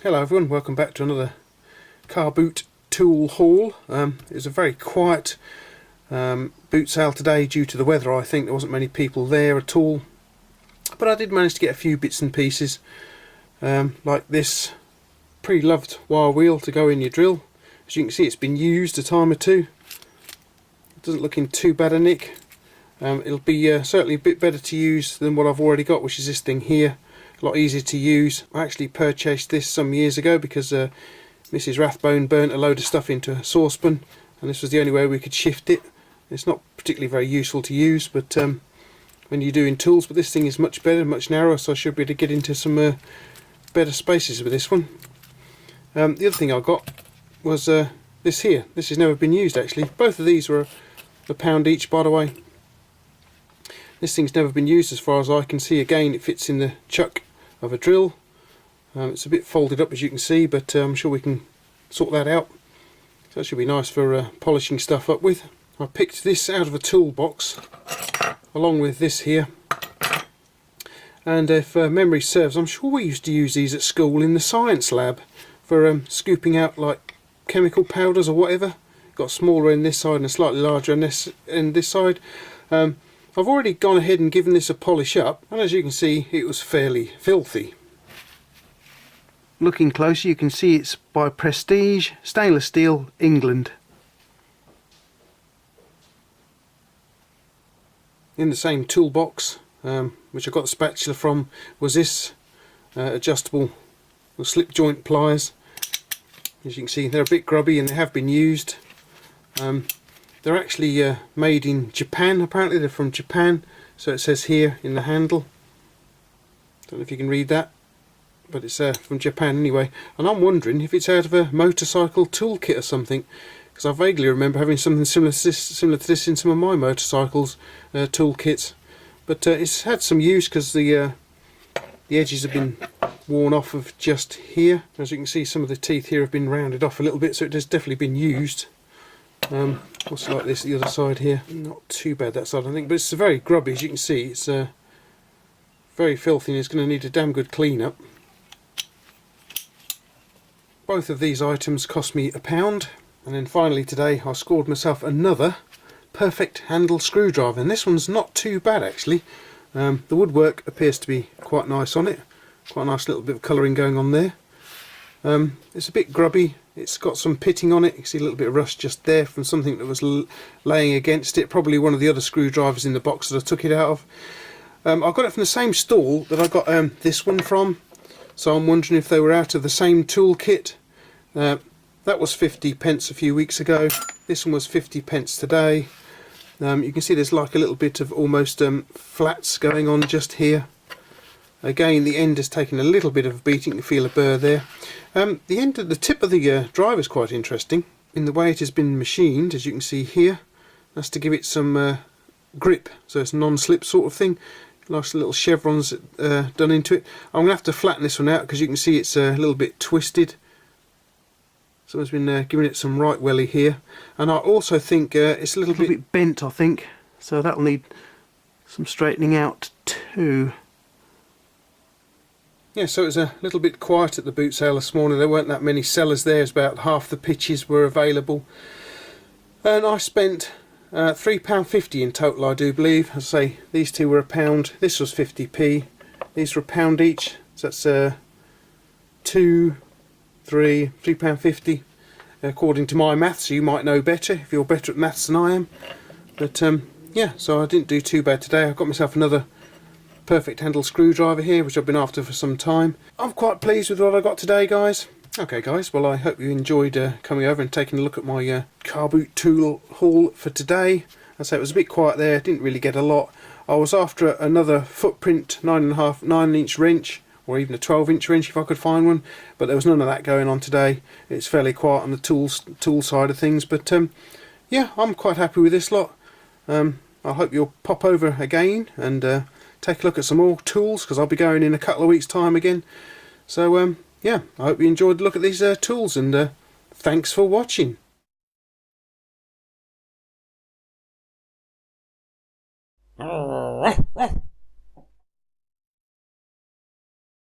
Hello everyone, welcome back to another car boot tool haul. It was a very quiet boot sale today due to the weather. I think there wasn't many people there at all, but I did manage to get a few bits and pieces, like this pretty loved wire wheel to go in your drill. As you can see, it's been used a time or two. It doesn't look in too bad a nick. It'll be certainly a bit better to use than what I've already got, which is this thing here. A lot easier to use. I actually purchased this some years ago because Mrs. Rathbone burnt a load of stuff into a saucepan, and this was the only way we could shift it. It's not particularly very useful to use, but when you're doing tools, but this thing is much better, much narrower, so I should be able to get into some better spaces with this one. The other thing I got was this here. This has never been used actually. Both of these were £1 each, by the way. This thing's never been used as far as I can see. Again, it fits in the chuck of a drill. It's a bit folded up as you can see, but I'm sure we can sort that out. So that should be nice for polishing stuff up with. I picked this out of a toolbox along with this here, and if memory serves, I'm sure we used to use these at school in the science lab for scooping out like chemical powders or whatever. Got smaller in this side and a slightly larger in this side. I've already gone ahead and given this a polish up, and as you can see, it was fairly filthy. Looking closer, you can see it's by Prestige, stainless steel, England. In the same toolbox, which I got the spatula from, was this adjustable slip joint pliers. As you can see, they're a bit grubby and they have been used. They're actually made in Japan, apparently. They're from Japan, so it says here in the handle. Don't know if you can read that, but it's from Japan anyway. And I'm wondering if it's out of a motorcycle toolkit or something, because I vaguely remember having something similar to this in some of my motorcycles toolkits. But it's had some use because the edges have been worn off of just here. As you can see, some of the teeth here have been rounded off a little bit, so it has definitely been used. Also like this, the other side here, not too bad that side I think, but it's very grubby. As you can see, it's very filthy and it's going to need a damn good clean up. Both of these items cost me £1, and then finally today I scored myself another perfect handle screwdriver, and this one's not too bad actually. The woodwork appears to be quite nice on it, quite a nice little bit of colouring going on there. It's a bit grubby. It's got some pitting on it. You can see a little bit of rust just there from something that was laying against it. Probably one of the other screwdrivers in the box that I took it out of. I got it from the same stall that I got this one from. So I'm wondering if they were out of the same toolkit. That was 50p a few weeks ago. This one was 50p today. You can see there's like a little bit of almost flats going on just here. Again, the end has taken a little bit of a beating. You can feel a burr there. The tip of the driver is quite interesting in the way it has been machined, as you can see here. That's to give it some grip, so it's non-slip sort of thing. Nice little chevrons done into it. I'm going to have to flatten this one out because you can see it's a little bit twisted. Someone's been giving it some right welly here, and I also think it's a little bit bent, I think, so that'll need some straightening out too. Yeah, so it was a little bit quiet at the boot sale this morning. There weren't that many sellers there. It was about half the pitches were available. And I spent £3.50 in total, I do believe. As I say, these two were £1. This was 50p. These were £1 each. So that's £3.50 according to my maths. You might know better if you're better at maths than I am. But yeah, so I didn't do too bad today. I got myself another perfect handle screwdriver here, which I've been after for some time. I'm quite pleased with what I got today, guys. Okay guys, well I hope you enjoyed coming over and taking a look at my car boot tool haul for today. As I say, it was a bit quiet there, didn't really get a lot. I was after another footprint 9.5-9-inch wrench, or even a 12-inch wrench if I could find one, but there was none of that going on today. It's fairly quiet on the tool side of things, but yeah, I'm quite happy with this lot. I hope you'll pop over again and take a look at some more tools, because I'll be going in a couple of weeks' time again. So yeah, I hope you enjoyed the look at these tools, and thanks for watching.